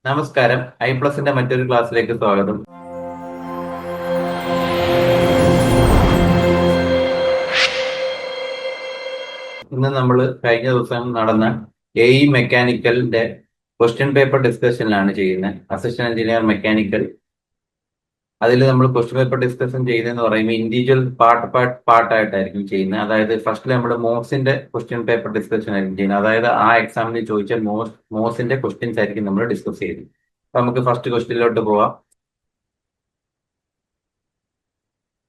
നമസ്കാരം. ഐ+ന്റെ മറ്റൊരു ക്ലാസ്സിലേക്ക് സ്വാഗതം. ഇന്ന് നമ്മൾ കഴിഞ്ഞ ദിവസം നടന്ന മെക്കാനിക്കലിന്റെ ക്വസ്റ്റ്യൻ പേപ്പർ ഡിസ്കഷനിലാണ് ചെയ്യുന്നത്. Assistant engineer mechanical. അതിൽ നമ്മൾ ക്വസ്റ്റ്യൻ പേപ്പർ ഡിസ്കഷൻ ചെയ്യുന്നതെന്ന് പറയുമ്പോൾ ഇൻഡിവിജ്വൽ പാർട്ടായിട്ടായിരിക്കും ചെയ്യുന്നത്. അതായത് ഫസ്റ്റ് നമ്മൾ മോസിന്റെ ക്വസ്റ്റ്യൻ പേപ്പർ ഡിസ്കഷൻ ആയിരിക്കും ചെയ്യുന്നത്. അതായത് ആ എക്സാമിന് ചോദിച്ച മോസിന്റെ ക്വസ്റ്റ്യൻസ് ആയിരിക്കും നമ്മൾ ഡിസ്കസ് ചെയ്യുന്നത്. അപ്പൊ നമുക്ക് ഫസ്റ്റ് ക്വസ്റ്റ്യനിലോട്ട് പോവാം.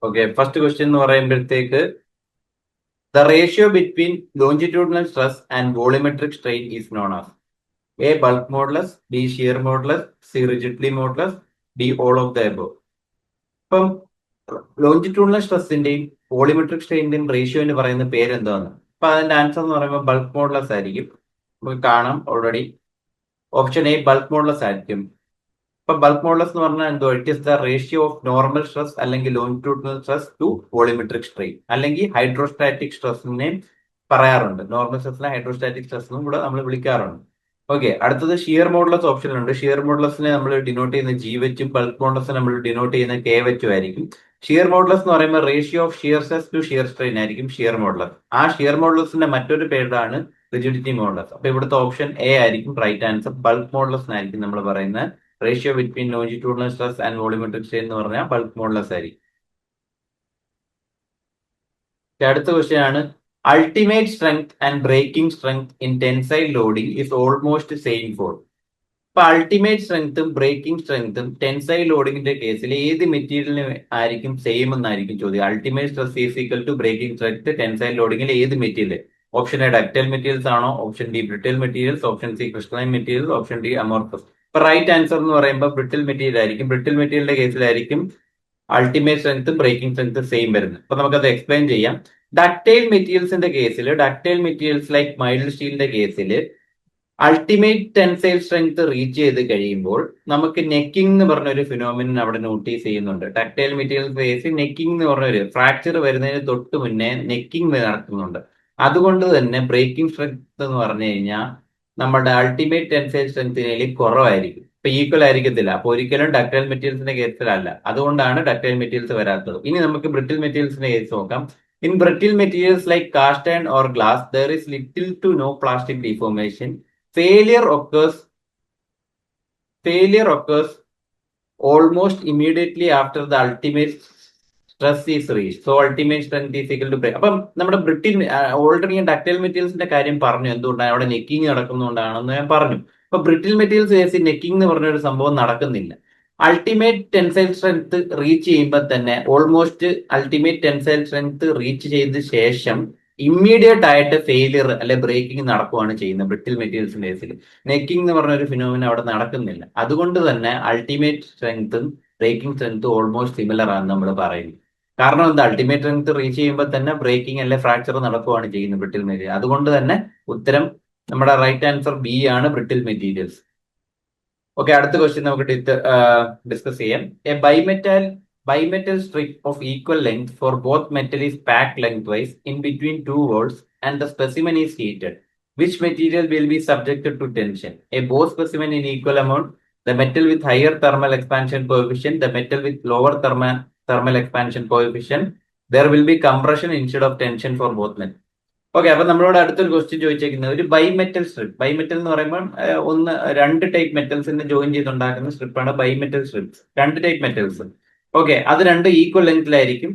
ഓക്കെ, ഫസ്റ്റ് ക്വസ്റ്റ്യൻ എന്ന് പറയുമ്പോഴത്തേക്ക് the ratio between longitudinal stress and volumetric strain is known as A. Bulk modulus, B. Shear modulus, C. Rigidity modulus, D. All of the above. ഇപ്പം longitudinal സ്ട്രെസ്സിന്റെയും volumetric സ്ട്രെയിനിന്റെയും ratio എന്ന് പറയുന്ന പേര് എന്താണ്? അപ്പൊ അതിന്റെ answer എന്ന് പറയുമ്പോൾ ബൾക്ക് മോഡുലസ് ആയിരിക്കും. നമുക്ക് കാണാം already. Option A bulk modulus ആയിരിക്കും. ഇപ്പൊ ബൾക്ക് മോഡുലസ് എന്ന് പറഞ്ഞാൽ എന്തോ it is the ratio of normal stress അല്ലെങ്കിൽ longitudinal stress to volumetric strain അല്ലെങ്കിൽ ഹൈഡ്രോസ്റ്റാറ്റിക് സ്ട്രെസ്സിനെ പറയാറുണ്ട്. നോർമൽ സ്ട്രെസ്സിനെ ഹൈഡ്രോസ്റ്റാറ്റിക് സ്ട്രെസ് എന്നും കൂടെ നമ്മൾ വിളിക്കാറുണ്ട്. ഓക്കെ, അടുത്തത് ഷിയർ മോഡുലസ് ഓപ്ഷനിലുണ്ട്. ഷിയർ മോഡുലസിനെ നമ്മൾ ഡിനോട്ട് ചെയ്യുന്ന ജി വെച്ചും ബൾക്ക് മോഡുലസിനെ നമ്മൾ ഡിനോട്ട് ചെയ്യുന്ന കെ വെച്ചും ആയിരിക്കും. ഷിയർ മോഡുലസ് എന്ന് പറയുമ്പോൾ ratio of shear stress to shear strain ആയിരിക്കും ഷിയർ മോഡുലസ്. ആ ഷിയർ മോഡുലസിന്റെ മറ്റൊരു പേരാണ് റിജിഡിറ്റി മോഡുലസ്. അപ്പൊ ഇവിടുത്തെ ഓപ്ഷൻ എ ആയിരിക്കും റൈറ്റ് ആൻസർ. ബൾക്ക് മോഡുലസിനായിരിക്കും നമ്മൾ പറയുന്ന ratio between longitudinal stress and volumetric strain എന്ന് പറഞ്ഞാൽ ബൾക്ക് മോഡുലസ് ആയിരിക്കും. അടുത്ത ക്വസ്റ്റ്യൻ ആണ് ultimate strength and breaking strength in tensile loading is almost same for. ഇപ്പൊ അൾട്ടിമേറ്റ് സ്ട്രെങ്ത്തും ബ്രേക്കിംഗ് സ്ട്രെങ്ത്തും ടെൻസൈൽ ലോഡിംഗിന്റെ കേസിൽ ഏത് മെറ്റീരിയലിന് ആയിരിക്കും സെയിം എന്നായിരിക്കും ചോദ്യം. Ultimate stress is equal to breaking strength tensile ലോഡിംഗിൽ ഏത് material? Option A ductile materials ആണോ? Option D brittle materials, option C crystalline materials, option D amorphous. ഇപ്പൊ റൈറ്റ് ആൻസർ എന്ന് പറയുമ്പോൾ ബ്രിട്ടിൽ മെറ്റീരിയൽ ആയിരിക്കും. ബ്രിട്ടിൽ മെറ്റീരിയലിന്റെ കേസിലായിരിക്കും അൾട്ടിമേറ്റ് സ്ട്രെങ്ത്തും ബ്രേക്കിംഗ് സ്ട്രെങ്ത്തും സെയിം വരുന്നത്. അപ്പൊ നമുക്കത് എക്സ്പ്ലെയിൻ ചെയ്യാം. ഡക്റ്റൈൽ മെറ്റീരിയൽസിന്റെ കേസിൽ, ഡക്റ്റൈൽ മെറ്റീരിയൽസ് ലൈക്ക് മൈൽഡ് സ്റ്റീലിന്റെ കേസിൽ അൾട്ടിമേറ്റ് ടെൻസൈൽ സ്ട്രെങ്ത് റീച്ച് ചെയ്ത് കഴിയുമ്പോൾ നമുക്ക് നെക്കിംഗ് എന്ന് പറഞ്ഞ ഒരു ഫിനോമിനൻ അവിടെ നോട്ടീസ് ചെയ്യുന്നുണ്ട്. ഡക്റ്റൈൽ മെറ്റീരിയൽസ് കേസിൽ നെക്കിംഗ് എന്ന് പറഞ്ഞ ഒരു ഫ്രാക്ചർ വരുന്നതിന് തൊട്ട് മുന്നേ നെക്കിംഗ് നടക്കുന്നുണ്ട്. അതുകൊണ്ട് തന്നെ ബ്രേക്കിംഗ് സ്ട്രെങ്ത് എന്ന് പറഞ്ഞു കഴിഞ്ഞാൽ നമ്മുടെ അൾട്ടിമേറ്റ് ടെൻസൈൽ സ്ട്രെങ്തിനേലും കുറവായിരിക്കും. ഇപ്പൊ ഈക്വൽ ആയിരിക്കത്തില്ല. അപ്പൊ ഒരിക്കലും ഡക്റ്റൈൽ മെറ്റീരിയൽസിന്റെ കേസിലല്ല. അതുകൊണ്ടാണ് ഡക്റ്റൈൽ മെറ്റീരിയൽസ് വരാത്തത്. ഇനി നമുക്ക് ബ്രിട്ടിൽ മെറ്റീരിയൽസിന്റെ കേസ് നോക്കാം. In brittle materials like cast iron or glass, there is little to no plastic deformation. Failure occurs almost immediately after the ultimate stress is reached. So ultimate strength is equal to break. അപ്പം നമ്മുടെ brittle already ഞാൻ ductile മെറ്റീരിയൽസിന്റെ കാര്യം പറഞ്ഞു. എന്തുകൊണ്ടാണ് അവിടെ necking നടക്കുന്നതുകൊണ്ടാണെന്ന് ഞാൻ പറഞ്ഞു. അപ്പൊ ബ്രിട്ടിൽ മെറ്റീരിയൽസ് കേസിൽ നെക്കിങ് എന്ന് പറഞ്ഞ ഒരു സംഭവം നടക്കുന്നില്ല. അൾട്ടിമേറ്റ് ടെൻസൈൽ സ്ട്രെങ്ത് റീച്ച് ചെയ്യുമ്പോൾ തന്നെ almost ultimate tensile strength reach ചെയ്ത ശേഷം ഇമ്മീഡിയറ്റ് ആയിട്ട് ഫെയിലിയർ അല്ലെ ബ്രേക്കിംഗ് നടക്കുകയാണ് ചെയ്യുന്നത് ബ്രിട്ടിൽ മെറ്റീരിയൽസിന്റെ കേസിൽ. നെക്കിംഗ് എന്ന് പറഞ്ഞ ഒരു ഫിനോമിന അവിടെ നടക്കുന്നില്ല. അതുകൊണ്ട് തന്നെ അൾട്ടിമേറ്റ് സ്ട്രെങ്ത്തും ബ്രേക്കിംഗ് സ്ട്രെങ്ത്തും ഓൾമോസ്റ്റ് സിമിലർ ആണ് നമ്മൾ പറയുന്നത്. കാരണം എന്താ, അൾട്ടിമേറ്റ് സ്ട്രെങ്ത് റീച്ച് ചെയ്യുമ്പോൾ തന്നെ ബ്രേക്കിംഗ് അല്ലെ ഫ്രാക്ചർ നടക്കുകയാണ് ചെയ്യുന്നത് ബ്രിട്ടിൽ മെറ്റീരിയൽ. അതുകൊണ്ട് തന്നെ ഉത്തരം നമ്മുടെ റൈറ്റ് ആൻസർ ബി ആണ്, ബ്രിട്ടിൽ മെറ്റീരിയൽസ്. ഓക്കെ, അടുത്ത ക്വസ്റ്റ്യൻ നമുക്ക് ഡിസ്കസ് ചെയ്യാം. A bimetal strip of equal length for both metal is packed length vice in between two walls and the specimen is heated. Which material will be subjected to tension? A both specimen in equal amount, the metal with higher thermal expansion coefficient, the metal with lower thermal expansion coefficient. There will be compression instead of tension for both metals. Okay, അപ്പൊ നമ്മളോട് അടുത്തൊരു question ചോദിച്ചേക്കുന്നത് ഒരു bimetal strip. Bimetal എന്ന് പറയുമ്പോൾ രണ്ട് type മെറ്റൽസിനെ join ചെയ്തുണ്ടാക്കുന്ന സ്ട്രിപ്പാണ് bimetal strips. രണ്ട് type metals. Okay, അത് രണ്ട് ഈക്വൽ ലെങ്തിലായിരിക്കും.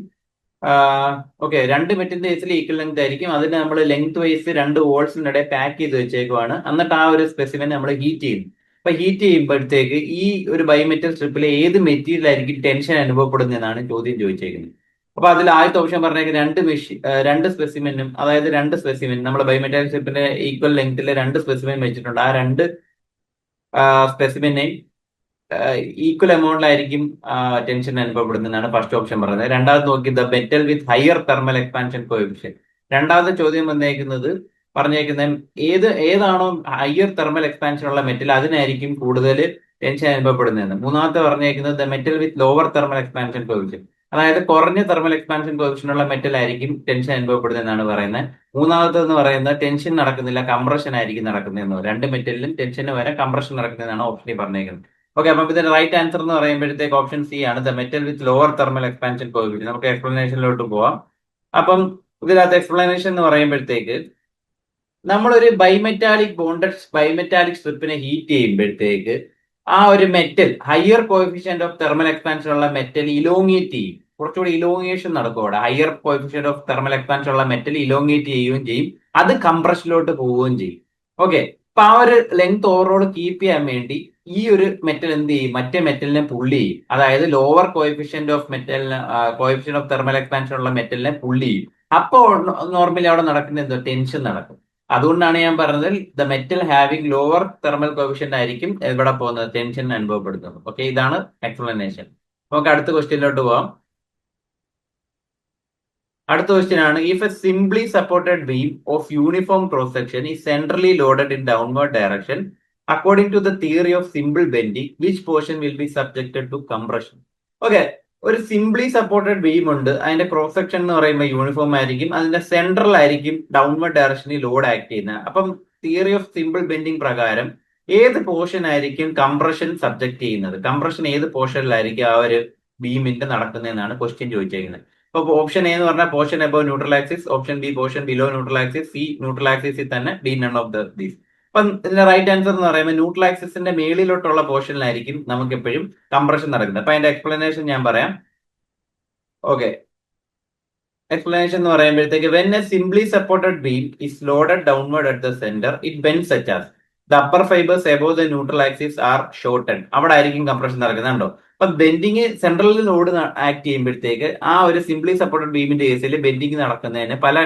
ഓക്കെ, രണ്ട് മെറ്റലിന്റെ കേസിൽ ഈക്വൽ ലെങ്ത് ആയിരിക്കും. അതിന് നമ്മൾ ലെങ്ത് വൈസ് രണ്ട് വോൾസിനിടെ പാക്ക് ചെയ്ത് വെച്ചേക്കുവാണ്. എന്നിട്ട് ആ ഒരു സ്പെസിമെൻ നമ്മൾ ഹീറ്റ് ചെയ്യും. അപ്പൊ ഹീറ്റ് ചെയ്യുമ്പോഴത്തേക്ക് ഈ ഒരു ബൈമെറ്റൽ സ്ട്രിപ്പിൽ ഏത് മെറ്റീരിയൽ ആയിരിക്കും ടെൻഷൻ അനുഭവപ്പെടുന്നതെന്നാണ് ചോദ്യം ചോദിച്ചേക്കുന്നത്. അപ്പൊ അതിൽ ആദ്യത്തെ ഓപ്ഷൻ പറഞ്ഞേക്ക് രണ്ട് സ്പെസിമെനും, അതായത് രണ്ട് സ്പെസിമെൻ നമ്മൾ ബയോമെറ്റാലിക് സ്ട്രിപ്പിന്റെ ഈക്വൽ ലെങ്തിലെ രണ്ട് സ്പെസിമെൻ വെച്ചിട്ടുണ്ട്. ആ രണ്ട് സ്പെസിമെനെയും ഈക്വൽ എമൗണ്ടിലായിരിക്കും ടെൻഷൻ അനുഭവപ്പെടുന്നതാണ് ഫസ്റ്റ് ഓപ്ഷൻ പറയുന്നത്. രണ്ടാമത് നോക്കി the metal with higher thermal expansion coefficient. രണ്ടാമത്തെ ചോദ്യം ഏതാണോ ഹയർ തെർമൽ എക്സ്പാൻഷൻ ഉള്ള മെറ്റൽ അതിനായിരിക്കും കൂടുതൽ ടെൻഷൻ അനുഭവപ്പെടുന്നതെന്ന്. മൂന്നാമത്തെ പറഞ്ഞേക്കുന്നത് the metal with lower thermal expansion coefficient. അതായത് കുറഞ്ഞ തെർമൽ എക്സ്പാൻഷൻ കോഎഫിഷ്യന്റ് ഉള്ള മെറ്റൽ ആയിരിക്കും ടെൻഷൻ അനുഭവപ്പെടുന്നത് എന്നാണ് പറയുന്നത്. മൂന്നാമത്തെന്ന് പറയുന്നത് ടെൻഷൻ നടക്കുന്നില്ല, കംപ്രഷൻ ആയിരിക്കും നടക്കുന്നതെന്ന്. രണ്ട് മെറ്റലിലും ടെൻഷന് വരെ കംപ്രഷൻ നടക്കുന്നതെന്നാണ് ഓപ്ഷനിൽ പറഞ്ഞേക്കുന്നത്. ഓക്കെ, അപ്പം ഇതിന്റെ റൈറ്റ് ആൻസർ എന്ന് പറയുമ്പോഴത്തേക്ക് ഓപ്ഷൻ സി ആണ്, the metal with lower thermal expansion coefficient. നമുക്ക് എക്സ്പ്ലനേഷനിലോട്ട് പോവാം. അപ്പം ഇതിനകത്ത് എക്സ്പ്ലനേഷൻ എന്ന് പറയുമ്പോഴത്തേക്ക് നമ്മളൊരു ബൈമെറ്റാലിക് സ്ട്രിപ്പിനെ ഹീറ്റ് ചെയ്യുമ്പോഴത്തേക്ക് ആ ഒരു metal higher coefficient of thermal expansion ഉള്ള മെറ്റൽ ഇലോങ്ങേറ്റ് ചെയ്യും. കുറച്ചുകൂടി ഇലോങ്ങേഷൻ നടക്കും അവിടെ. Higher coefficient of thermal expansion ഉള്ള മെറ്റൽ ഇലോങ്ങേറ്റ് ചെയ്യുകയും ചെയ്യും, അത് കംപ്രഷനിലോട്ട് പോവുകയും ചെയ്യും. ഓക്കെ, അപ്പൊ ആ ഒരു ലെങ്ത് ഓവറോൾ കീപ്പ് ചെയ്യാൻ വേണ്ടി ഈ ഒരു മെറ്റൽ എന്ത് ചെയ്യും, മറ്റേ മെറ്റലിനെ പുള്ളി ചെയ്യും. അതായത് lower coefficient of thermal expansion ഉള്ള മെറ്റലിനെ പുള്ളി ചെയ്യും. അപ്പോൾ നോർമലി അവിടെ നടക്കുന്ന എന്തോ ടെൻഷൻ നടക്കും. അതുകൊണ്ടാണ് ഞാൻ പറഞ്ഞത് the metal having lower thermal coefficient ആയിരിക്കും ഇവിടെ പോകുന്നത്, ടെൻഷൻ അനുഭവപ്പെടുന്നത്. ഓക്കെ, ഇതാണ് എക്സ്പ്ലനേഷൻ. നമുക്ക് അടുത്ത ക്വസ്റ്റ്യനിലോട്ട് പോവാം. അടുത്ത ക്വസ്റ്റ്യൻ ആണ്, if a simply supported beam of uniform cross section is centrally loaded in downward direction according to the theory of simple bending which portion will be subjected to compression. Okay, ഒരു simply supported beam ഉണ്ട്, അതിന്റെ cross section എന്ന് പറയുമ്പോൾ uniform ആയിരിക്കും, അതിന്റെ central ആയിരിക്കും downward ഡയറക്ഷനിൽ load act ചെയ്യുന്നത്. അപ്പം തിയറി ഓഫ് സിമ്പിൾ ബെൻഡിങ് പ്രകാരം ഏത് പോർഷൻ ആയിരിക്കും കംപ്രഷൻ സബ്ജക്ട് ചെയ്യുന്നത്, കംപ്രഷൻ ഏത് പോർഷനിലായിരിക്കും ആ ഒരു ബീമിന്റെ നടക്കുന്നതെന്നാണ് ക്വസ്റ്റ്യൻ ചോദിച്ചിരിക്കുന്നത്. അപ്പൊ ഓപ്ഷൻ എ എന്ന് പറഞ്ഞാൽ portion above neutral axis, option B portion below neutral axis, C neutral ആക്സിസിൽ തന്നെ, ഡി നൺ ഓഫ് ദീസ്. അപ്പം ഇതിന്റെ റൈറ്റ് ആൻസർ എന്ന് പറയുമ്പോൾ ന്യൂട്രൽ ആക്സിസിന്റെ മേളിലോട്ടുള്ള പോർഷനിലായിരിക്കും നമുക്ക് എപ്പോഴും കംപ്രഷൻ നടക്കുന്നത്. അപ്പൊ അതിന്റെ എക്സ്പ്ലനേഷൻ ഞാൻ പറയാം. ഓക്കെ, എക്സ്പ്ലനേഷൻ എന്ന് പറയുമ്പോഴത്തേക്ക് when a simply supported beam is loaded downward at the centre it bends such as the upper fibres above the neutral axis are shortened. അവിടെ ആയിരിക്കും കംപ്രഷൻ നടക്കുന്നുണ്ടോ. അപ്പൊ ബെൻഡിങ് സെൻട്രലിൽ ലോഡ് ആക്ട് ചെയ്യുമ്പോഴത്തേക്ക് ആ ഒരു സിംപ്ലി സപ്പോർട്ടഡ് ബീമിന്റെ കേസിൽ ബെൻഡിങ് നടക്കുന്നതിന് പല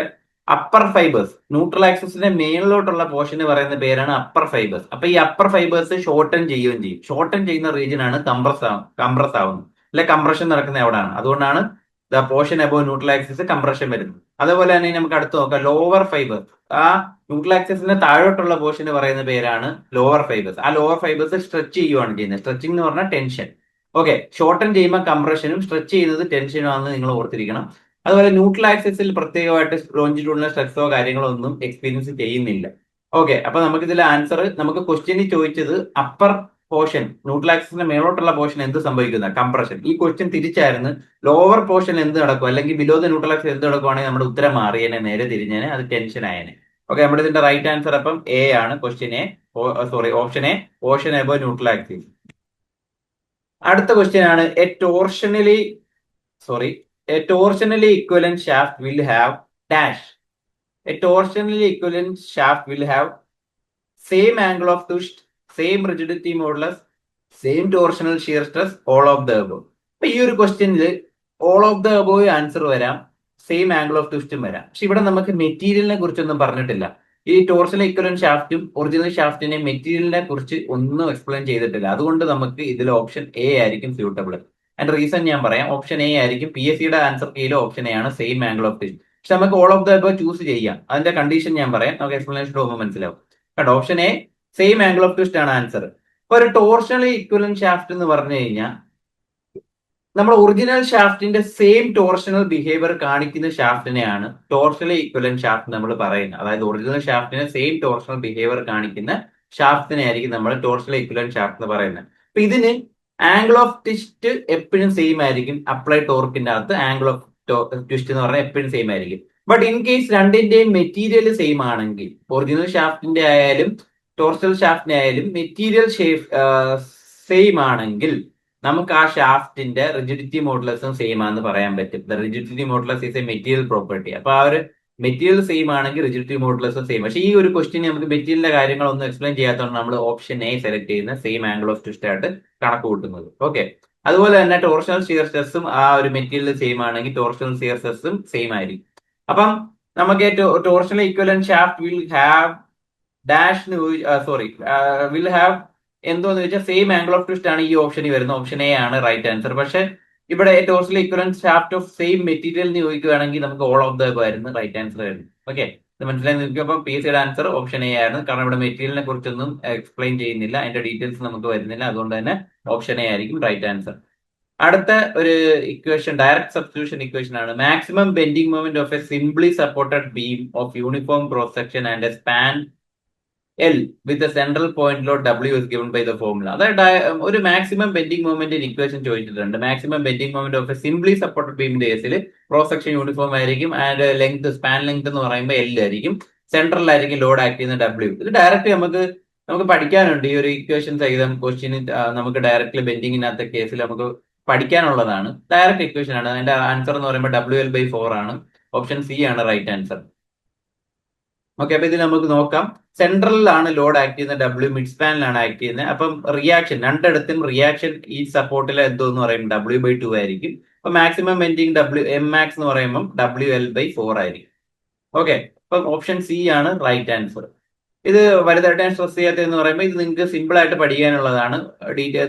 അപ്പർ ഫൈബേഴ്സ്, ന്യൂട്രൽ ആക്സിസിന്റെ മേളിലോട്ടുള്ള പോർഷന് പറയുന്ന പേരാണ് അപ്പർ ഫൈബേഴ്സ്. അപ്പൊ ഈ അപ്പർ ഫൈബേഴ്സ് ഷോർട്ടൺ ചെയ്യുകയും ചെയ്യും. ഷോർട്ടൺ ചെയ്യുന്ന റീജിയൻ ആണ് കംപ്രസ് ആവുന്നത്, അല്ലെ കംപ്രഷൻ നടക്കുന്ന എവിടെയാണ്. അതുകൊണ്ടാണ് the portion above neutral axis compression വരുന്നത്. അതേപോലെ തന്നെ നമുക്ക് അടുത്ത് നോക്കാം ലോവർ ഫൈബേഴ്സ്. ആ ന്യൂട്രൽ ആക്സിസിന്റെ താഴോട്ടുള്ള പോർഷന് പറയുന്ന പേരാണ് ലോവർ ഫൈബേഴ്സ്. ആ ലോവർ ഫൈബേഴ്സ് സ്ട്രെച്ച് ചെയ്യുകയാണ് ചെയ്യുന്നത്. സ്ട്രെച്ചിങ് എന്ന് പറഞ്ഞാൽ ടെൻഷൻ. ഓക്കെ, ഷോർട്ടൺ ചെയ്യുമ്പോൾ കംപ്രഷനും സ്ട്രെച്ച് ചെയ്യുന്നത് ടെൻഷനും ആണെന്ന് നിങ്ങൾ ഓർത്തിരിക്കണം. അതുപോലെ ന്യൂട്രൽ ആക്സിസിൽ പ്രത്യേകമായിട്ട് ലോഞ്ചിറ്റ്യൂഡിനൽ സ്ട്രെസ്സോ കാര്യങ്ങളോ ഒന്നും എക്സ്പീരിയൻസ് ചെയ്യുന്നില്ല. ഓക്കെ, അപ്പൊ നമുക്ക് ഇതിലെ ആൻസർ, നമുക്ക് ക്വസ്റ്റ്യനിൽ ചോദിച്ചത് അപ്പർ പോർഷൻ, ന്യൂട്രൽ ആക്സിസിന്റെ മേലോട്ടുള്ള പോർഷൻ എന്ത് സംഭവിക്കുന്ന കംപ്രഷൻ. ഈ ക്വസ്റ്റ്യൻ തിരിച്ചായിരുന്നു, ലോവർ പോർഷൻ എന്ത് നടക്കും അല്ലെങ്കിൽ ബിലോ ദ ന്യൂട്രൽ ആക്സിസ് എന്ത് നടക്കുവാണെങ്കിൽ നമ്മുടെ ഉത്തരം മാറിയേനെ, നേരെ തിരിഞ്ഞേനെ, അത് ടെൻഷൻ ആയേനെ. ഓക്കെ, നമ്മുടെ ഇതിന്റെ റൈറ്റ് ആൻസർ അപ്പം എ ആണ്, question A, option A, portion above neutral axis. അടുത്ത ക്വസ്റ്റ്യൻ ആണ്, A ടോർഷണലി equivalent shaft will have dash. A torsionally equivalent shaft will have same angle of twist, same rigidity modulus, same torsional shear stress, all of the above. അപ്പൊ ഈ ഒരു ക്വസ്റ്റ്യനിൽ all of the above answer വരാം, same angle of ട്വിസ്റ്റും വരാം. പക്ഷെ ഇവിടെ നമുക്ക് മെറ്റീരിയലിനെ കുറിച്ചൊന്നും പറഞ്ഞിട്ടില്ല. ഈ ടോർഷണൽ ഇക്വലന്റ് ഷാഫ്റ്റും ഒറിജിനൽ ഷാഫ്റ്റിനെ മെറ്റീരിയലിനെ കുറിച്ച് ഒന്നും എക്സ്പ്ലെയിൻ ചെയ്തിട്ടില്ല. അതുകൊണ്ട് നമുക്ക് ഇതിൽ ഓപ്ഷൻ എ ആയിരിക്കും സ്യൂട്ടബിൾ. അതിന്റെ റീസൺ ഞാൻ പറയാം. ഓപ്ഷൻ എ ആയിരിക്കും പി എസ് സിയുടെ ആൻസർ കീയിലെ ഓപ്ഷൻ എ ആണ്, സെയിം ആംഗിൾ ഓഫ് ട്വിസ്റ്റ്. പക്ഷെ നമുക്ക് all of the above choose ചെയ്യാം. അതിന്റെ കണ്ടീഷൻ ഞാൻ പറയാം, നമുക്ക് എക്സ്പ്ലനേഷൻ പോകുമ്പോൾ മനസ്സിലാവും കേട്ടോ. Option A same angle of twist ആണ് ആൻസർ. ഇപ്പൊ ഒരു ടോർഷണൽ ഇക്വലന്റ് ഷാഫ്റ്റ് എന്ന് പറഞ്ഞു കഴിഞ്ഞാൽ നമ്മുടെ ഒറിജിനൽ ഷാഫ്റ്റിന്റെ സെയിം ടോർഷണൽ ബിഹേവിയർ കാണിക്കുന്ന ഷാഫ്റ്റിനെയാണ് ടോർഷണൽ ഈക്വലന്റ് ഷാഫ്റ്റ് നമ്മൾ പറയുന്നത്. അതായത് ഒറിജിനൽ ഷാഫ്റ്റിനെ സെയിം ടോർഷണൽ ബിഹേവിയർ കാണിക്കുന്ന ഷാഫ്റ്റിനെ ആയിരിക്കും നമ്മൾ ടോർഷണൽ ഈക്വലന്റ് ഷാഫ്റ്റ് എന്ന് പറയുന്നത്. അപ്പൊ ഇതിന് ആംഗിൾ ഓഫ് ട്വിസ്റ്റ് എപ്പോഴും സെയിം ആയിരിക്കും. അപ്ലൈ ടോർക്കിന്റെ അകത്ത് ആംഗിൾ ഓഫ് ട്വിസ്റ്റ് എന്ന് പറഞ്ഞാൽ എപ്പോഴും സെയിം ആയിരിക്കും. ബട്ട് ഇൻ കേസ് രണ്ടിന്റെയും മെറ്റീരിയൽ സെയിം ആണെങ്കിൽ, ഒറിജിനൽ ഷാഫ്റ്റിന്റെ ആയാലും ടോർഷണൽ ഷാഫ്റ്റിന്റെ ആയാലും മെറ്റീരിയൽ സെയിം ആണെങ്കിൽ നമുക്ക് ആ ഷാഫ്റ്റിന്റെ റിജിഡിറ്റി മോഡുലസും സെയിം ആണെന്ന് പറയാൻ പറ്റും. The rigidity modulus is A material property. അപ്പൊ ആ ഒരു മെറ്റീരിയൽ സെയിം ആണെങ്കിൽ റിജിഡിറ്റി മോഡുലസും സെയിം. പക്ഷേ ഈ ഒരു ക്വസ്റ്റിന് നമുക്ക് മെറ്റീരിയലിന്റെ കാര്യങ്ങളൊന്നും എക്സ്പ്ലെയിൻ ചെയ്യാത്തതുകൊണ്ട് നമ്മൾ ഓപ്ഷൻ എ സെലക്ട് ചെയ്യുന്ന സെയിം ആംഗിൾ ഓഫ് ട്വിസ്റ്റ് ആയിട്ട് കണക്ക് കൂട്ടുന്നത്. ഓക്കെ, അതുപോലെ തന്നെ ടോർഷണൽ ഷിയർ സ്ട്രെസ്സും ആ ഒരു മെറ്റീരിയൽ സെയിം ആണെങ്കിൽ ടോർഷണൽ ഷിയർ സ്ട്രെസ്സും സെയിം ആയിരിക്കും. അപ്പം നമുക്ക് torsional equivalent shaft will have will have എന്തോന്ന് വെച്ചാൽ സെയിം ആംഗിൾ ഓഫ് ട്വിസ്റ്റ് ആണ് ഈ ഓപ്ഷനിൽ വരുന്നത്. ഓപ്ഷൻ എ ആണ് റൈറ്റ് ആൻസർ. പക്ഷെ ഇവിടെ torsional equivalent shaft of same material ചോദിക്കുകയാണെങ്കിൽ നമുക്ക് ഓൾ ഓഫ് ദ ആയിരുന്നു റൈറ്റ് ആൻസർ ആയിരുന്നു. ഓക്കെ, ഇത് മനസ്സിലായി നോക്കിയപ്പോൾ പി എസ് സിയുടെ ആൻസർ ഓപ്ഷൻ എ ആയിരുന്നു. കാരണം ഇവിടെ മെറ്റീരിയലിനെ കുറിച്ചൊന്നും എക്സ്പ്ലെയിൻ ചെയ്യുന്നില്ല, അതിന്റെ ഡീറ്റെയിൽസ് നമുക്ക് വരുന്നില്ല. അതുകൊണ്ട് തന്നെ ഓപ്ഷൻ എ ആയിരിക്കും റൈറ്റ് ആൻസർ. അടുത്ത ഒരു ഇക്വേഷൻ ഡയറക്ട് സബ്സ്റ്റിറ്റ്യൂഷൻ ഇക്വേഷൻ ആണ്. Maximum bending moment of a simply supported beam of uniform cross section and a span L with a central point load W is given by the formula. അതായത് ഒരു maximum bending മൊമെന്റിന് equation ചോദിച്ചിട്ടുണ്ട്. Maximum bending moment of a simply supported ബീമിന്റെ കേസിൽ cross section uniform ആയിരിക്കും and length span length എന്ന് പറയുമ്പോൾ L ആയിരിക്കും, സെൻട്രലിലായിരിക്കും ലോഡ് ആക്ട് ചെയ്യുന്ന ഡബ്ല്യു. ഇത് ഡയറക്റ്റ് നമുക്ക് പഠിക്കാനുണ്ട്. ഈ ഒരു ഇക്വേഷൻ സഹിതം ക്വസ്റ്റ്യൻ നമുക്ക് ഡയറക്റ്റ്ലി ബെൻഡിങ്ങിനകത്തെ കേസിൽ നമുക്ക് പഠിക്കാനുള്ളതാണ്. ഡയറക്റ്റ് ഇക്വേഷൻ ആണ്. അതിന്റെ ആൻസർ എന്ന് പറയുമ്പോൾ WL/4 ആണ്. ഓപ്ഷൻ സി ആണ് റൈറ്റ് ആൻസർ. ഓക്കെ, അപ്പൊ ഇതിൽ നമുക്ക് നോക്കാം. സെൻട്രലിലാണ് ലോഡ് ആക്ട് ചെയ്യുന്നത്, ഡബ്ല്യു മിഡ് സ്പാനിലാണ് ആക്ട് ചെയ്യുന്നത്. അപ്പം റിയാക്ഷൻ രണ്ടിടത്തും റിയാക്ഷൻ ഈ സപ്പോർട്ടിൽ എന്തോ എന്ന് പറയുമ്പോൾ W/2 ആയിരിക്കും. അപ്പൊ മാക്സിമം ബെൻഡിങ് Mmax എന്ന് പറയുമ്പോൾ WL/4 ആയിരിക്കും. ഓക്കെ, അപ്പം ഓപ്ഷൻ സി ആണ് റൈറ്റ് ആൻസർ. ഇത് വലുതായിട്ട് ഞാൻ സ്ട്രെസ് ചെയ്യാത്തതെന്ന് പറയുമ്പോൾ ഇത് നിങ്ങൾക്ക് സിമ്പിൾ ആയിട്ട് പഠിക്കാനുള്ളതാണ്.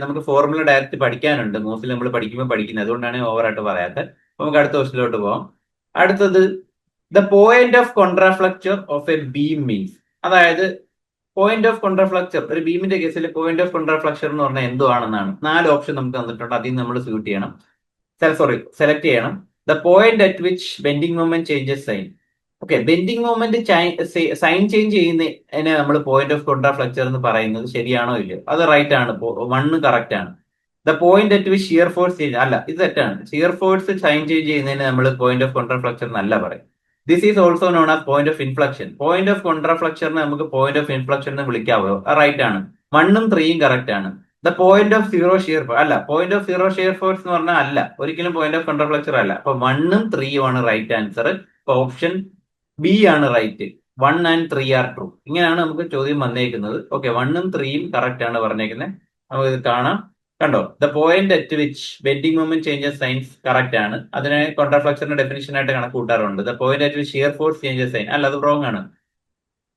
നമുക്ക് ഫോർമുല ഡയറക്റ്റ് പഠിക്കാനുണ്ട്. മോസ്റ്റ്ലി നമ്മൾ പഠിക്കുമ്പോൾ പഠിക്കുന്നത്, അതുകൊണ്ടാണ് ഓവറായിട്ട് പറയാത്തത്. നമുക്ക് അടുത്ത ക്വസ്റ്റിലോട്ട് പോകാം. അടുത്തത് the point of contraflexure of a beam means. അതായത് പോയിന്റ് ഓഫ് കോൺട്രാഫ്ലക്ചർ ഒരു ബീമിന്റെ കേസിൽ പോയിന്റ് ഓഫ് കോൺട്രാഫ്ലക്ചർ എന്ന് പറഞ്ഞാൽ എന്തുവാണെന്നാണ്. 4 ഓപ്ഷൻ നമുക്ക് തന്നിട്ടുണ്ട്. അതിൽ നമ്മൾ സെലക്ട് ചെയ്യണം. The point at which bending moment changes sign. Okay, bending moment sign change ചെയ്യുന്നതിനെ നമ്മൾ പോയിന്റ് ഓഫ് കോൺട്രാഫ്ലക്ചർ എന്ന് പറയുന്നത് ശരിയാണോ ഇല്ലയോ? അത് റൈറ്റ് ആണ്. 1 കറക്റ്റ് ആണ്. The point at which shear force change, അല്ല ഇത് തെറ്റാണ്. ഷിയർ ഫോഴ്സ് സൈൻ ചേഞ്ച് ചെയ്യുന്നതിന് നമ്മൾ പോയിന്റ് ഓഫ് കോൺട്രാഫ്ലക്ചർ എന്നല്ല പറയും. This is also known as point of inflection. Point of കോൺട്രാഫ്ലക്ചറിനെ നമുക്ക് പോയിന്റ് ഓഫ് ഇൻഫ്ലക്ഷൻ എന്ന് വിളിക്കാവോ? റൈറ്റ് ആണ്. 1ഉം 3ഉം കറക്റ്റ് ആണ്. The point of zero shear force, അല്ല point of zero shear force എന്ന് പറഞ്ഞാൽ അല്ല, ഒരിക്കലും പോയിന്റ് ഓഫ് കോൺട്രാഫ്ലക്ചർ അല്ല. അപ്പൊ 1ഉം 3ഉം ആണ് റൈറ്റ് ആൻസർ. അപ്പൊ ഓപ്ഷൻ ബി ആണ് റൈറ്റ്. 1 and 3 are true. ഇങ്ങനെയാണ് നമുക്ക് ചോദ്യം വന്നേക്കുന്നത്. ഓക്കെ, 1ഉം 3ഉം കറക്റ്റ് ആണ് പറഞ്ഞേക്കുന്നത്. നമുക്ക് ഇത് കാണാം. കണ്ടോ, the point at which bending moment changes signs correct ആണ്. അതിനെ കോൺട്രാഫ്ലക്ചറിന്റെ ഡെഫിനിഷൻ ആയിട്ട് കണക്ക് കൂട്ടാറുണ്ട്. The point at which shear force changes sign, അല്ല അത് റോങ് ആണ്.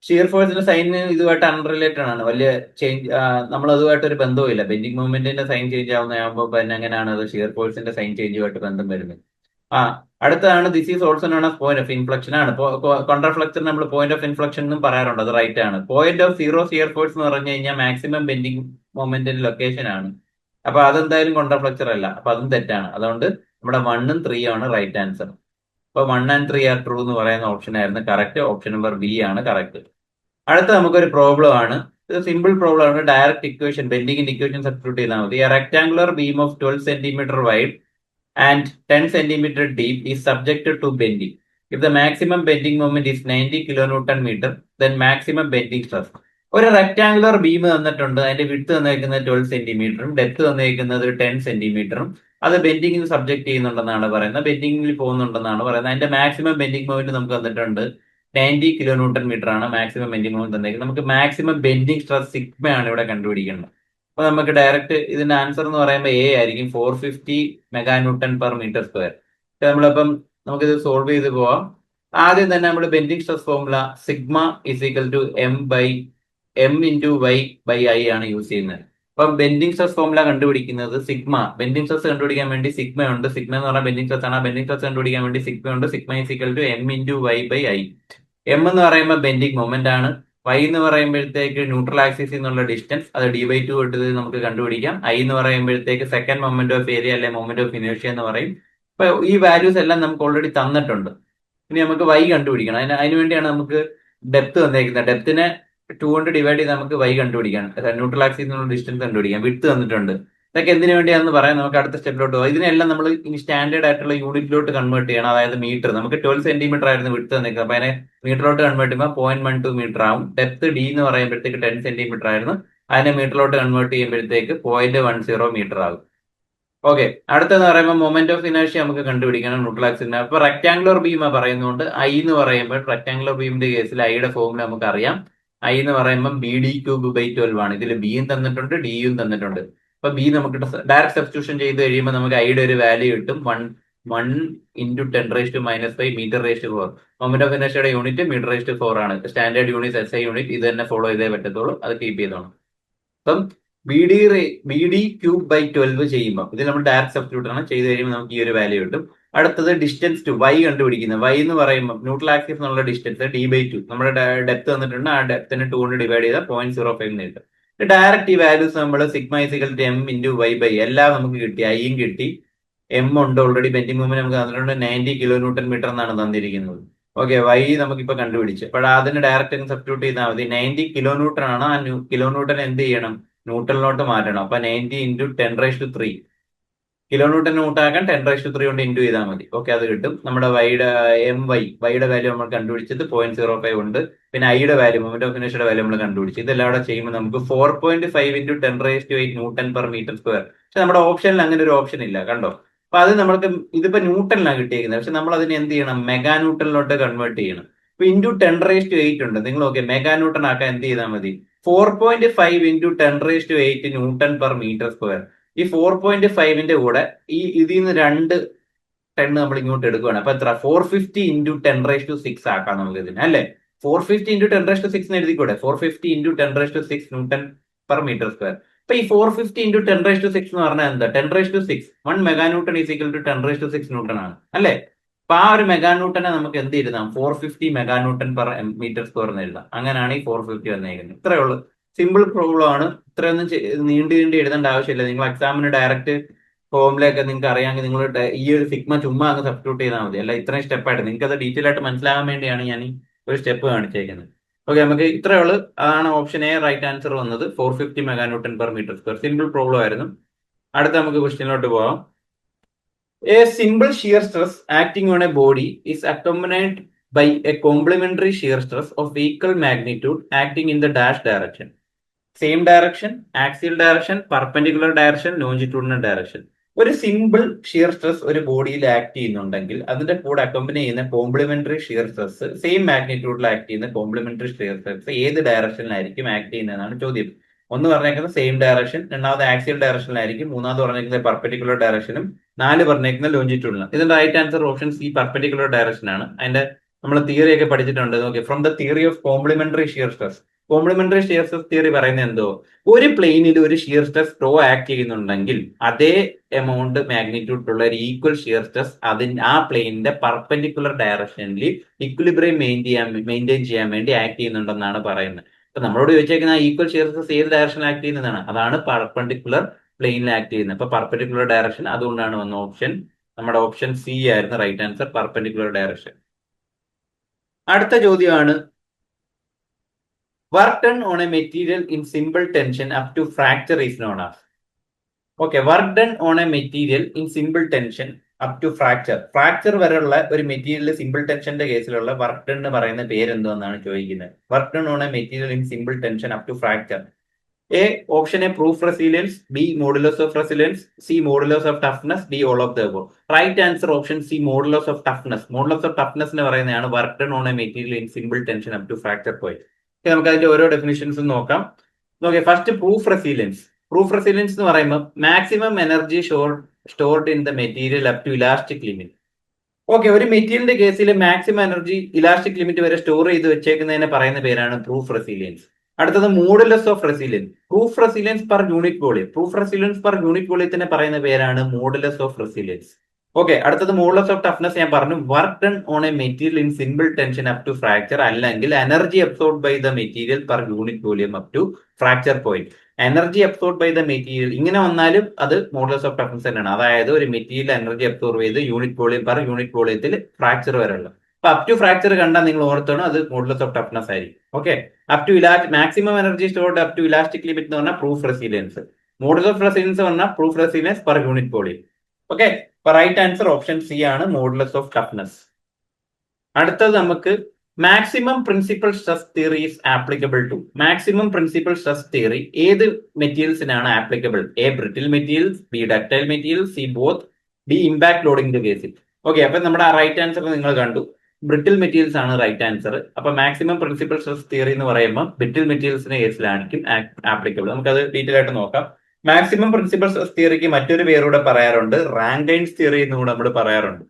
ഷിയർ ഫോഴ്സിന്റെ സൈന് ഇതുമായിട്ട് അൺറിലേറ്റഡ് ആണ്. വലിയ ചേഞ്ച് നമ്മൾ അതുമായിട്ട് ഒരു ബന്ധവുമില്ല. ബെൻഡിങ് മൊമെന്റിന്റെ സൈൻ ചേഞ്ച് ആവുന്നതാകുമ്പോൾ പിന്നെ എങ്ങനെയാണ് അത് ഷിയർ ഫോഴ്സിന്റെ സൈൻ ചേഞ്ചുമായിട്ട് ബന്ധം വരുന്നത്? അടുത്തതാണ് this is also known as point of inflection ആണ്. കോൺട്രാഫ്ലക്ചർ നമ്മൾ പോയിന്റ് ഓഫ് ഇൻഫ്ലക്ഷൻ എന്നും പറയാറുണ്ട്. അത് റൈറ്റ് ആണ്. Point of zero shear force എന്ന് പറഞ്ഞു കഴിഞ്ഞാൽ മാക്സിമം ബെൻഡിങ് മൊമെന്റിന്റെ ലൊക്കേഷൻ ആണ്. അപ്പൊ അതെന്തായാലും കോൺട്രാഫ്ലക്ചർ അല്ല. അപ്പൊ അതും തെറ്റാണ്. അതുകൊണ്ട് നമ്മുടെ 1ഉം 3ഉം ആണ് റൈറ്റ് ആൻസർ. അപ്പൊ 1 and 3 ആർ ട്രൂ എന്ന് പറയുന്ന ഓപ്ഷൻ ആയിരുന്നു കറക്റ്റ്. ഓപ്ഷൻ നമ്പർ ബി ആണ് കറക്റ്റ്. അടുത്ത നമുക്കൊരു പ്രോബ്ലം ആണ്. ഇത് സിമ്പിൾ പ്രോബ്ലം ആണ്. ഡയറക്റ്റ് ഇക്വേഷൻ ബെൻഡിങ്ങിന്റെ ഇക്വേഷൻ സബ്സ്റ്റിറ്റ്യൂട്ട് ചെയ്താൽ മതി. Rectangular beam of 12 centimetre wide and 10 centimeter deep is subjected to bending. If the maximum bending moment is 90 kilonewton meter, then maximum bending stress. ഒരു rectangular beam തന്നിട്ടുണ്ട്. അതിന്റെ width തന്നേക്കുന്നത് 12 സെന്റിമീറ്ററും depth തന്നേക്കുന്നത് 10 സെന്റിമീറ്ററും. അത് ബെൻഡിങ്ങിന് subject ചെയ്യുന്നുണ്ടെന്നാണ് പറയുന്നത്. ബെൻഡിങ്ങിൽ പോകുന്നുണ്ടെന്നാണ് പറയുന്നത്. അതിന്റെ maximum bending moment നമുക്ക് തന്നിട്ടുണ്ട് 90 kilonewton metre ആണ് മാക്സിമം ബെൻഡിങ് മൊമെന്റ് തന്നേക്കുന്നത്. നമുക്ക് മാക്സിമം ബെൻഡിങ് സ്ട്രെസ് സിഗ്മയാണ് ഇവിടെ കണ്ടുപിടിക്കേണ്ടത്. അപ്പൊ നമുക്ക് ഡയറക്റ്റ് ഇതിന്റെ ആൻസർ എന്ന് പറയുമ്പോൾ എ ആയിരിക്കും. 450 MN/m². നമ്മളിപ്പം നമുക്കിത് സോൾവ് ചെയ്ത് പോവാം. ആദ്യം തന്നെ നമ്മൾ bending stress formula sigma is equal to M/Y/I ആണ് യൂസ് ചെയ്യുന്നത്. അപ്പം ബെൻഡിങ് സ്ട്രെസ് ഫോർമുല കണ്ടുപിടിക്കുന്നത് സിഗ്മ. ബെൻഡിങ് സ്ട്രെസ് കണ്ടുപിടിക്കാൻ വേണ്ടി സിഗ്മ ഉണ്ട്. സിഗ്മ എന്ന് പറഞ്ഞാൽ ബെൻഡിങ് സ്ട്രെസ് ആണ്. ബെൻഡിങ് സ്ട്രെസ് കണ്ടുപിടിക്കാൻ വേണ്ടി സിഗ്മ ഉണ്ട്. Sigma is equal to M/Y/I. M എന്ന് പറയുമ്പോൾ ബെൻഡിങ് മൊമെന്റ് ആണ്. Y എന്ന് പറയുമ്പോഴത്തേക്ക് ന്യൂട്രൽ ആക്സിസിൽ നിന്നുള്ള ഡിസ്റ്റൻസ്, അത് D/2 ഇട്ട് നമുക്ക് കണ്ടുപിടിക്കാം. I എന്ന് പറയുമ്പോഴത്തേക്ക് സെക്കൻഡ് മൊമെന്റ് ഓഫ് ഏരിയ അല്ലെ മൊമെന്റ് ഓഫ് ഇനേർഷ്യ എന്ന് പറയും. അപ്പൊ ഈ വാല്യൂസ് എല്ലാം നമുക്ക് ഓൾറെഡി തന്നിട്ടുണ്ട്. ഇനി നമുക്ക് Y കണ്ടുപിടിക്കണം. അതിന് വേണ്ടിയാണ് നമുക്ക് ഡെപ്ത് തന്നേക്കുന്നത്. ഡെപ്തിനെ 2 കൊണ്ട് ഡിവൈഡ് ചെയ്ത് നമുക്ക് Y കണ്ടുപിടിക്കാം. ന്യൂട്രൽ ആക്സിസിൽ നിന്നുള്ള ഡിസ്റ്റൻസ് കണ്ടുപിടിക്കാം. വിഡ്ത്ത് തന്നിട്ടുണ്ട്. ഇതൊക്കെ എന്തിനു വേണ്ടിയാണെന്ന് പറയാം. നമുക്ക് അടുത്ത സ്റ്റെപ്പിലോട്ട് പോകാം. ഇതിനെല്ലാം നമ്മൾ ഇനി സ്റ്റാൻഡേർഡ് ആയിട്ടുള്ള യൂണിറ്റിലോട്ട് കൺവേർട്ട് ചെയ്യണം. അതായത് മീറ്റർ. നമുക്ക് 12 സെന്റിമീറ്റർ ആയിരുന്നു വിഡ്ത്ത് തന്നിരിക്കുന്നത്. അപ്പൊ അതിനെ മീറ്ററിലോട്ട് കൺവേർട്ട് ചെയ്യുമ്പോൾ 0.12 മീറ്റർ ആവും. ഡെപ്ത് D എന്ന് പറയുമ്പോഴത്തേക്ക് 10 സെന്റിമീറ്റർ ആയിരുന്നു. അതിനെ മീറ്ററിലോട്ട് കൺവേർട്ട് ചെയ്യുമ്പോഴത്തേക്ക് 0.10 മീറ്റർ ആകും. ഓക്കെ, അടുത്തെന്ന് പറയുമ്പോൾ മൊമെന്റ് ഓഫ് ഇനേർഷ്യ നമുക്ക് കണ്ടുപിടിക്കണം ന്യൂട്രൽ ആക്സിസിന്. അപ്പൊ റെക്ടാംഗുലർ ബീം പറയുന്നതുകൊണ്ട് I എന്ന് പറയുമ്പോൾ റെക്ടാംഗുലർ ബീമിന്റെ കേസിൽ ഐയുടെ ഫോർമുല നമുക്ക് അറിയാം. I എന്ന് പറയുമ്പോൾ BD³/12 ആണ്. ഇതിൽ ബിയും തന്നിട്ടുണ്ട്, ഡിയും തന്നിട്ടുണ്ട്. അപ്പൊ ബി നമുക്ക് ഡയറക്റ്റ് സബ്സ്റ്റിറ്റ്യൂഷൻ ചെയ്ത് കഴിയുമ്പോൾ നമുക്ക് ഐയുടെ ഒരു വാല്യൂ കിട്ടും. 1 × 10⁻⁻⁵ m/4. Moment of ഇനേർഷ്യയുടെ unit m/4 ആണ്. സ്റ്റാൻഡേർഡ് യൂണിറ്റ് SI യൂണിറ്റ് ഇത് തന്നെ ഫോളോ ചെയ്തേ പറ്റത്തുള്ളൂ. അത് കീപ്പ് ചെയ്തോണം. അപ്പം BD³/12 ചെയ്യുമ്പോൾ ഇത് നമ്മൾ ഡയറക്റ്റ് സബ്സ്റ്റിറ്റ്യൂട്ട് ആണ്. ചെയ്ത് കഴിയുമ്പോൾ നമുക്ക് ഈ ഒരു വാല്യൂ കിട്ടും. അടുത്തത് ഡിസ്റ്റൻസ് ടു Y കണ്ടുപിടിക്കുന്നത്. Y എന്ന് പറയുമ്പോൾ ന്യൂട്രൽ ആക്സിസ് എന്നുള്ള ഡിസ്റ്റൻസ് D/2. നമ്മുടെ ഡെപ്ത് തന്നിട്ടുണ്ട്. ആ ഡെപ്തിനെ 2 കൊണ്ട് ഡിവൈഡ് ചെയ്താൽ 0.05 കിട്ടും. ഡയറക്റ്റ് ഈ വാല്യൂസ് നമ്മൾ sigma is equal to M/Y/I എല്ലാം നമുക്ക് കിട്ടി. ഐയും കിട്ടി, എം ഉണ്ട് ഓൾറെഡി ബെൻഡിങ് മൊമെന്റ് നമുക്ക് തന്നിട്ടുണ്ട് 90 കിലോ ന്യൂട്ടൺ മീറ്റർ എന്നാണ് തന്നിരിക്കുന്നത്. ഓക്കെ, വൈ നമുക്കിപ്പോ കണ്ടുപിടിച്ചു. അപ്പോൾ അതിന് ഡയറക്റ്റ് സബ്സ്റ്റിറ്റ്യൂട്ട് ചെയ്താൽ മതി. 90 കിലോ ന്യൂട്ടൺ ആണ്. ആ കിലോ ന്യൂട്ടൺ എന്ത് ചെയ്യണം, ന്യൂട്ടണിലോട്ട് മാറ്റണം. അപ്പൊ 90 ഇൻറ്റു 10⁻³ കിലോ ന്യൂട്ടൺ ന്യൂട്ടാക്കാൻ 10⁻³ കൊണ്ട് ഇൻറ്റു ചെയ്താൽ മതി. ഓക്കെ, അത് കിട്ടും. നമ്മുടെ വൈയുടെ വാല്യൂ നമ്മൾ കണ്ടുപിടിച്ചത് 0.05 ഉണ്ട്. പിന്നെ ഐയുടെ വാല്യൂ, മൊമെന്റ് ഓഫ് ഇനേഴ്ഷ്യയുടെ വാല്യൂ നമ്മൾ കണ്ടുപിടിച്ചു. ഇതെല്ലാം കൂടെ ചെയ്യുമ്പോൾ നമുക്ക് 4.5 into 10⁻8 newton per metre square. പക്ഷെ നമ്മുടെ ഓപ്ഷനിൽ അങ്ങനെ ഒരു ഓപ്ഷൻ ഇല്ല, കണ്ടോ. അപ്പൊ അത് നമ്മൾക്ക് ഇതിപ്പോ ന്യൂട്ടണിലാണ് കിട്ടിയിരിക്കുന്നത്. പക്ഷെ നമ്മൾ അതിനെ എന്ത് ചെയ്യണം, മെഗാ ന്യൂട്ടണിലോട്ട് കൺവേർട്ട് ചെയ്യണം. ഇപ്പൊ ഇൻറ്റു 10⁸ ഉണ്ട്. നിങ്ങൾ ഓക്കെ മെഗാ ന്യൂട്ടൺ ആക്കാൻ എന്ത് ചെയ്താൽ മതി, 4.5 into 10⁸ newton per metre square. ഈ 4.5ന്റെ കൂടെ ഇതിൽ നിന്ന് 2 10 നമ്മൾ ഇങ്ങോട്ട് എടുക്കുകയാണ്. അപ്പൊ എത്ര, 450 ഇൻറ്റു 10⁻6 ആക്കാം നമുക്ക് ഇതിന്, അല്ലെ. 450 ഇൻറ്റു 10⁻6 എഴുതിക്കൂടെ, 450 into 10⁻6 newton per metre square. അപ്പൊ ഈ 450 ഇൻറ്റു 10⁻6 എന്ന് പറഞ്ഞാൽ എന്താ, 10⁻6 1 mega newton is equal to 10⁻6 newton ആണ്, അല്ലെ. അപ്പൊ ആ ഒരു മെഗാ ന്യൂട്ടനെ നമുക്ക് എന്ത് എഴുതാം, 450 mega newton per metre square എന്ന് എഴുതാം. അങ്ങനെയാണ് ഈ 450 വന്നേക്കുന്നത്. ഇത്രയേ ഉള്ളൂ, സിമ്പിൾ പ്രോബ്ലം ആണ്. ഇത്രയൊന്നും നീണ്ടി എഴുതേണ്ട ആവശ്യമില്ല. നിങ്ങൾ എക്സാമിന് ഡയറക്റ്റ് ഫോമിലൊക്കെ നിങ്ങൾക്ക് അറിയാമെങ്കിൽ നിങ്ങൾ ഈ ഒരു സിഗ്മ ചുമ്മാ അങ്ങ് സബ്സ്റ്റിറ്റ്യൂട്ട് ചെയ്താൽ മതി. അല്ല ഇത്രയും സ്റ്റെപ്പായിട്ട് നിങ്ങൾക്ക് അത് ഡീറ്റെയിൽ ആയിട്ട് മനസ്സിലാകാൻ വേണ്ടിയാണ് ഞാൻ ഈ ഒരു സ്റ്റെപ്പ് കാണിച്ചേക്കുന്നത്. ഓക്കെ, നമുക്ക് ഇത്രയേ ഉള്ളൂ. അതാണ് ഓപ്ഷൻ എ റൈറ്റ് ആൻസർ വന്നത്, 450 mega newton per metre square. Simple problem ആയിരുന്നു. അടുത്ത നമുക്ക് ക്വസ്റ്റ്യനിലോട്ട് പോകാം. A simple shear stress acting on a body is accompanied by a complementary shear stress of equal magnitude acting in the dash direction. Same direction, axial direction, perpendicular direction, longitudinal direction. ഒരു simple shear stress ഒരു ബോഡിയിൽ act ചെയ്യുന്നുണ്ടെങ്കിൽ അതിന്റെ കൂടെ accompany ചെയ്യുന്ന complementary shear stress same മാഗ്നിറ്റ്യൂഡിൽ act ചെയ്യുന്ന complementary shear stress ഏത് ഡയറക്ഷനിലായിരിക്കും ആക്ട് ചെയ്യുന്നതെന്നാണ് ചോദ്യം. ഒന്ന് പറഞ്ഞേക്കുന്നത് സെയിം ഡയറക്ഷൻ, രണ്ടാമത് ആക്സിയൽ ഡയറക്ഷനിലായിരിക്കും, മൂന്നാമത് പറഞ്ഞേക്കുന്നത് പെർപെൻഡിക്കുലർ ഡയറക്ഷനും, 4 പറഞ്ഞേക്കുന്നത് ലോഞ്ചിറ്റ്യൂഡിനും. ഇതിന്റെ right answer option C perpendicular direction ആണ്. അതിന്റെ നമ്മൾ തിയറി ഒക്കെ പഠിച്ചിട്ടുണ്ട്. Okay, from the theory of complementary shear stress. Complementary shear stress theory പറയുന്നത് എന്തോ, ഒരു പ്ലെയിനിൽ ഒരു ഷിയർ സ്ട്രെസ് ടോ ആക്ട് ചെയ്യുന്നുണ്ടെങ്കിൽ അതേ എമൗണ്ട് മാഗ്നിറ്റ്യൂഡിലുള്ള ഒരു ഈക്വൽ ഷിയർ സ്ട്രെസ് ആ പ്ലെയിനിന്റെ പെർപെൻഡിക്കുലർ ഡയറക്ഷനിൽ ഇക്വിലിബ്രിയം മെയിൻറ്റെയിൻ ചെയ്യാൻ വേണ്ടി ആക്ട് ചെയ്യുന്നുണ്ടെന്നാണ് പറയുന്നത്. അപ്പൊ നമ്മളോട് ചോദിച്ചേക്കുന്ന ഈക്വൽ ഷിയർ സ്ട്രെസ് ഏത് ഡയറക്ഷനിൽ ആക്ട് ചെയ്യുന്നതാണ്, അതാണ് പെർപെൻഡിക്കുലർ പ്ലെയിനിൽ ആക്ട് ചെയ്യുന്നത്. അപ്പൊ പെർപെൻഡിക്കുലർ ഡയറക്ഷൻ, അതുകൊണ്ടാണ് വന്ന ഓപ്ഷൻ നമ്മുടെ ഓപ്ഷൻ സി ആയിരുന്നു റൈറ്റ് ആൻസർ, പെർപെൻഡിക്കുലർ ഡയറക്ഷൻ. അടുത്ത ചോദ്യമാണ്, work done on a material in simple tension up to fracture is known as. Okay, work done on a material in simple tension up to fracture. Fracture വരെയുള്ള ഒരു material simple ടെൻഷന്റെ കേസിലുള്ള work done എന്ന് പറയുന്ന പേര് എന്തെന്നാണ് ചോദിക്കുന്നത്. Work done on a material in simple tension up to fracture. A option A proof resilience, B modulus of resilience, C modulus of toughness, D all of the above. Right answer option C modulus of toughness. Modulus of toughness എന്ന് പറയുന്നതാണ് work done on a material in simple tension up to fracture point. നമുക്ക് അതിന്റെ ഓരോ ഡെഫിനിഷൻസും നോക്കാം. Okay, first proof resilience. Proof resilience എന്ന് പറയുമ്പോൾ maximum energy stored in the material up to elastic limit. Okay, ഒരു മെറ്റീരിയലിന്റെ കേസിൽ മാക്സിമം എനർജി ഇലാസ്റ്റിക് ലിമിറ്റ് വരെ സ്റ്റോർ ചെയ്ത് വെച്ചേക്കുന്നതിനെ പറയുന്ന പേരാണ് പ്രൂഫ് റെസിലിയൻസ്. അടുത്തത് modulus of resilience. Proof resilience per unit volume. Proof resilience per unit വോളിയത്തിനെ പറയുന്ന പേരാണ് മോഡുലസ് ഓഫ് റെസിലിയൻസ്. ഓക്കെ, അടുത്തത് മോഡുലസ് ഓഫ് ടഫ്നെസ് ഞാൻ പറഞ്ഞു, work done on a material in simple tension up to fracture, അല്ലെങ്കിൽ energy absorb by the material per unit volume up to fracture point. Energy absorb by the material ഇങ്ങനെ വന്നാലും അത് modulus of toughness തന്നെയാണ്. അതായത് ഒരു material energy absorb ചെയ്ത് unit volume per unit വോളിയത്തിൽ fracture വരെയുള്ള. അപ്പൊ അപ് ടു ഫ്രാക്ചർ കണ്ടാൽ നിങ്ങൾ ഓർത്തോണം അത് മോഡുലസ് ഓഫ് ടഫ്നെസ് ആയിരിക്കും. Okay, up to maximum energy stored up to elastic limit എന്ന് പറഞ്ഞാൽ proof resilience. Modulus of resilience പറഞ്ഞാൽ proof resilience per unit volume. Okay, right answer option C ആണ് modulus of toughness. അടുത്തത് നമുക്ക് maximum principal stress theory is applicable to. Maximum principal stress theory ഏത് മെറ്റീരിയൽസിനാണ് applicable? A brittle materials, B ductile materials, C both, D impact loading കേസിൽ. Okay, അപ്പൊ നമ്മുടെ right answer നിങ്ങൾ കണ്ടു, ബ്രിട്ടിൽ മെറ്റീരിയൽസ് ആണ് റൈറ്റ് ആൻസർ. അപ്പൊ മാക്സിമം പ്രിൻസിപ്പൽ സ്ട്രെസ് തിയറി എന്ന് പറയുമ്പോൾ ബ്രിട്ടിൽ മെറ്റീരിയൽസിന്റെ കേസിലായിരിക്കും ആപ്ലിക്കബിൾ. നമുക്കത് ഡീറ്റെയിൽ ആയിട്ട് നോക്കാം. മാക്സിമം പ്രിൻസിപ്പൽ സ്ട്രെസ് തിയറിക്ക് മറ്റൊരു പേരൂടെ പറയാറുണ്ട്, റാങ്കൈൻസ് തിയറി എന്ന് കൂടെ നമ്മൾ പറയാറുണ്ട്.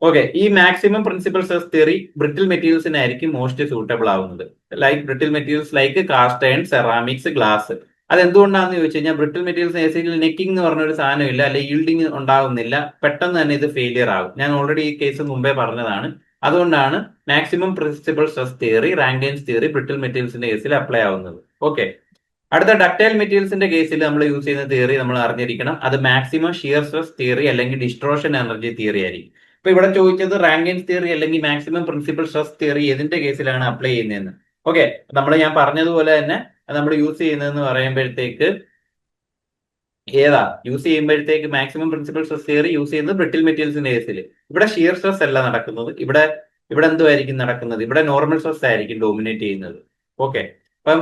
ഓക്കെ, ഈ maximum principal stress theory brittle മെറ്റീരിയൽസിനായിരിക്കും മോസ്റ്റ് സൂട്ടബിൾ ആവുന്നത്. Like brittle materials like cast iron, ceramics, glass. അതെന്തുകൊണ്ടാണെന്ന് ചോദിച്ചു കഴിഞ്ഞാൽ ബ്രിട്ടിൽ മെറ്റീരിയൽസ് ബേസിക്കലി നെക്കിംഗ് എന്ന് പറഞ്ഞ ഒരു സാധനം ഇല്ല, അല്ലെ ഈൽഡിങ് ഉണ്ടാകുന്നില്ല, പെട്ടെന്ന് തന്നെ ഇത് ഫെയിലിയർ ആകും. ഞാൻ ഓൾറെഡി ഈ കേസ് മുമ്പേ പറഞ്ഞതാണ്. അതുകൊണ്ടാണ് maximum principal stress theory, Rankine's theory brittle മെറ്റീരിയൽസിന്റെ കേസിൽ അപ്ലൈ ആവുന്നത്. ഓക്കെ, അടുത്ത ഡക്ടൈൽ മെറ്റീരിയൽസിന്റെ കേസിൽ നമ്മൾ യൂസ് ചെയ്യുന്ന തിയറി നമ്മൾ അറിഞ്ഞിരിക്കണം. അത് മാക്സിമം ഷിയർ സ്ട്രെസ് തിയറി അല്ലെങ്കിൽ ഡിസ്ട്രോഷൻ എനർജി തിയറി ആയിരിക്കും. ഇപ്പൊ ഇവിടെ ചോദിച്ചത് റാങ്കിൻസ് തിയറി അല്ലെങ്കിൽ മാക്സിമം പ്രിൻസിപ്പൽ സ്ട്രെസ് തിയറി ഏതിന്റെ കേസിലാണ് അപ്ലൈ ചെയ്യുന്നതെന്ന്. ഓക്കെ, ഞാൻ പറഞ്ഞതുപോലെ തന്നെ നമ്മൾ യൂസ് ചെയ്യുന്നതെന്ന് പറയുമ്പോഴത്തേക്ക് യൂസ് ചെയ്യുമ്പോഴത്തേക്ക് maximum principal stress theory use ചെയ്യുന്നത് ബ്രിട്ടിൽ മെറ്റീരിയൽസിന്റെ കേസിൽ. ഇവിടെ ഷിയർ സ്ട്രെസ് അല്ല നടക്കുന്നത്. ഇവിടെ എന്തുമായിരിക്കും നടക്കുന്നത്? ഇവിടെ നോർമൽ സ്ട്രെസ് ആയിരിക്കും ഡോമിനേറ്റ് ചെയ്യുന്നത്. ഓക്കെ, അപ്പം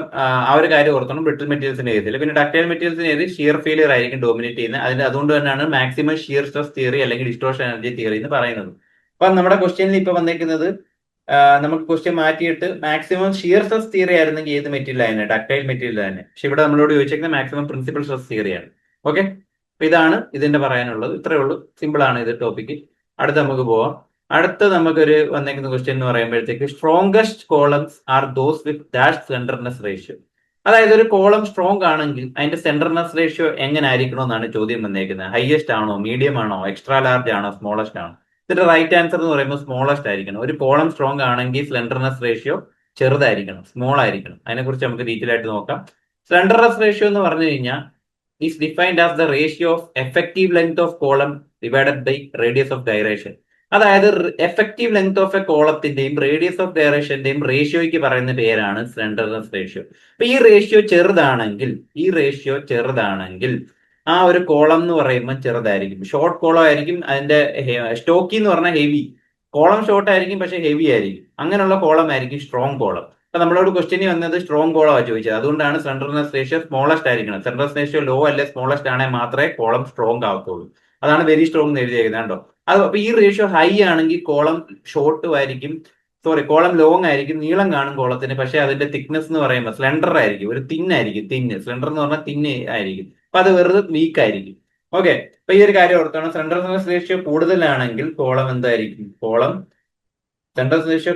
ആ ഒരു കാര്യം ഓർത്തണം ബ്രിട്ടിൽ മെറ്റീരിയൽസിന്റെ കേസിൽ. പിന്നെ ഡക്ടൈൽ മെറ്റീരിയൽസിന്റെ കേസിൽ ഷിയർ ഫെയിലിയർ ആയിരിക്കും ഡോമിനേറ്റ് ചെയ്യുന്നത്. അതുകൊണ്ട് തന്നെയാണ് മാക്സിമം ഷിയർ സ്ട്രെസ് തിയറി അല്ലെങ്കിൽ ഡിസ്റ്റോർഷൻ എനർജി തിയറി എന്ന് പറയുന്നത്. അപ്പം നമ്മുടെ ക്വസ്റ്റ്യനിൽ ഇപ്പൊ വന്നേക്കുന്നത് നമുക്ക് ക്വസ്റ്റ്യൻ മാറ്റിയിട്ട് മാക്സിമം ഷിയർ സ്ട്രെസ് തിയറി ആയിരുന്നെങ്കിൽ ഏത് മെറ്റീരിയൽ ആയിരുന്നു? ഡക്ടൈൽ മെറ്റീരിയൽ തന്നെ. പക്ഷെ ഇവിടെ നമ്മളോട് ചോദിച്ചേക്കുന്നത് മാക്സിമം പ്രിൻസിപ്പൽ സ്ട്രെസ് തിയറിയാണ്. ഓക്കെ, അപ്പൊ ഇതാണ് ഇതിന്റെ പറയാനുള്ളത്. ഇത്രയേ ഉള്ളൂ, സിമ്പിൾ ആണ് ഇത് ടോപ്പിക്ക്. അടുത്ത നമുക്ക് പോവാം. അടുത്ത നമുക്കൊരു വന്നേക്കുന്ന ക്വസ്റ്റ്യൻ എന്ന് പറയുമ്പോഴത്തേക്ക് strongest columns are those with dash slenderness ratio. അതായത് ഒരു കോളം സ്ട്രോങ് ആണെങ്കിൽ അതിന്റെ സെന്റർനെസ് റേഷ്യോ എങ്ങനെ ആയിരിക്കണം എന്നാണ് ചോദ്യം വന്നേക്കുന്നത്. ഹൈയസ്റ്റ് ആണോ, മീഡിയം ആണോ, എക്സ്ട്രാ ലാർജ് ആണോ, സ്മോളസ്റ്റ് ആണോ? ഇതിന്റെ റൈറ്റ് ആൻസർ എന്ന് പറയുമ്പോൾ സ്മോളസ്റ്റ് ആയിരിക്കണം. ഒരു കോളം സ്ട്രോങ് ആണെങ്കിൽ സ്ലെൻഡർനെസ് റേഷ്യോ ചെറുതായിരിക്കണം, സ്മോൾ ആയിരിക്കണം. അതിനെക്കുറിച്ച് നമുക്ക് ഡീറ്റെയിൽ ആയിട്ട് നോക്കാം. സ്ലെൻഡർനെസ് റേഷ്യോ എന്ന് പറഞ്ഞു കഴിഞ്ഞാൽ is defined as the ratio of effective length of column divided by radius of gyration. അതായത് എഫക്റ്റീവ് ലെങ്ത് ഓഫ് എ കോളത്തിന്റെയും റേഡിയസ് ഓഫ് ഗൈറേഷന്റെയും റേഷ്യോയ്ക്ക് പറയുന്ന പേരാണ് സ്ലെൻഡർനെസ് റേഷ്യോ. അപ്പൊ ഈ റേഷ്യോ ചെറുതാണെങ്കിൽ ആ ഒരു കോളം എന്ന് പറയുമ്പോൾ ചെറുതായിരിക്കും. ഷോർട്ട് കോളം ആയിരിക്കും. അതിന്റെ സ്റ്റോക്കി എന്ന് പറഞ്ഞാൽ ഹെവി കോളം. ഷോർട്ട് ആയിരിക്കും പക്ഷെ ഹെവി ആയിരിക്കും. അങ്ങനെയുള്ള കോളം ആയിരിക്കും സ്ട്രോങ് കോളം. അപ്പൊ നമ്മളോട് ക്വസ്റ്റ്യൻ വന്നത് സ്ട്രോങ് കോളമാണ് ചോദിച്ചത്. അതുകൊണ്ടാണ് സെൻട്രൽനെസ് റേഷ്യോ സ്മോളസ്റ്റ് ആയിരിക്കണം. സെൻട്രൽനെസ് റേഷ്യോ ലോ അല്ലെ സ്മോളസ്റ്റ് ആണെങ്കിൽ മാത്രമേ കോളം സ്ട്രോങ് ആവത്തുള്ളൂ. അതാണ് വെരി സ്ട്രോങ് എന്ന് എഴുതിയേക്കുന്നത് കണ്ടോ. അപ്പൊ ഈ റേഷ്യോ ഹൈ ആണെങ്കിൽ കോളം ഷോർട്ടും ആയിരിക്കും, കോളം ലോങ് ആയിരിക്കും, നീളം കാണും കോളത്തിന്. പക്ഷെ അതിന്റെ തിക്നെസ് എന്ന് പറയുമ്പോൾ സ്ലെൻഡർ ആയിരിക്കും, ഒരു തിന്നായിരിക്കും. സ്ലെൻഡർ എന്ന് പറഞ്ഞാൽ തിന്ന് ആയിരിക്കും. അപ്പൊ അത് വെറുതെ വീക്ക് ആയിരിക്കും. ഓക്കെ, അപ്പൊ ഈ ഒരു കാര്യം ഓർത്തോണം. സെൻട്രൽനെസ് റേഷ്യോ കൂടുതലാണെങ്കിൽ കോളം എന്തായിരിക്കും? സെൻട്രൽനെസ് റേഷ്യോ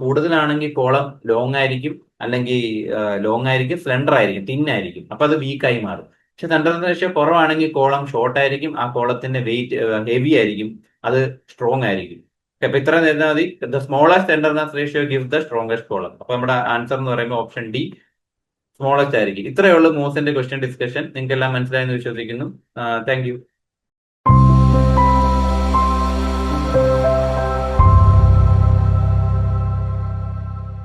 കൂടുതലാണെങ്കിൽ കോളം ലോങ് ആയിരിക്കും, അല്ലെങ്കിൽ സ്ലെൻഡർ ആയിരിക്കും, തിന്നായിരിക്കും. അപ്പൊ അത് വീക്കായി മാറും. പക്ഷെ സെൻട്രൽനെസ് റേഷ്യോ കുറവാണെങ്കിൽ കോളം ഷോർട്ട് ആയിരിക്കും, ആ കോളത്തിന്റെ വെയിറ്റ് ഹെവി ആയിരിക്കും, അത് സ്ട്രോങ് ആയിരിക്കും. അപ്പൊ ഇത്ര നേരിട്ടാൽ മതി. The smallest slenderness ratio gives the strongest column. അപ്പൊ നമ്മുടെ ആൻസർ എന്ന് പറയുമ്പോൾ ഓപ്ഷൻ ഡി സ്മോളസ്റ്റ് ആയിരിക്കും. ഇത്രയേ ഉള്ളൂ മോസിന്റെ ക്വസ്റ്റ്യൻ ഡിസ്കഷൻ. നിങ്ങൾക്ക് എല്ലാം മനസ്സിലായെന്ന് വിശ്വസിക്കുന്നു. Thank you.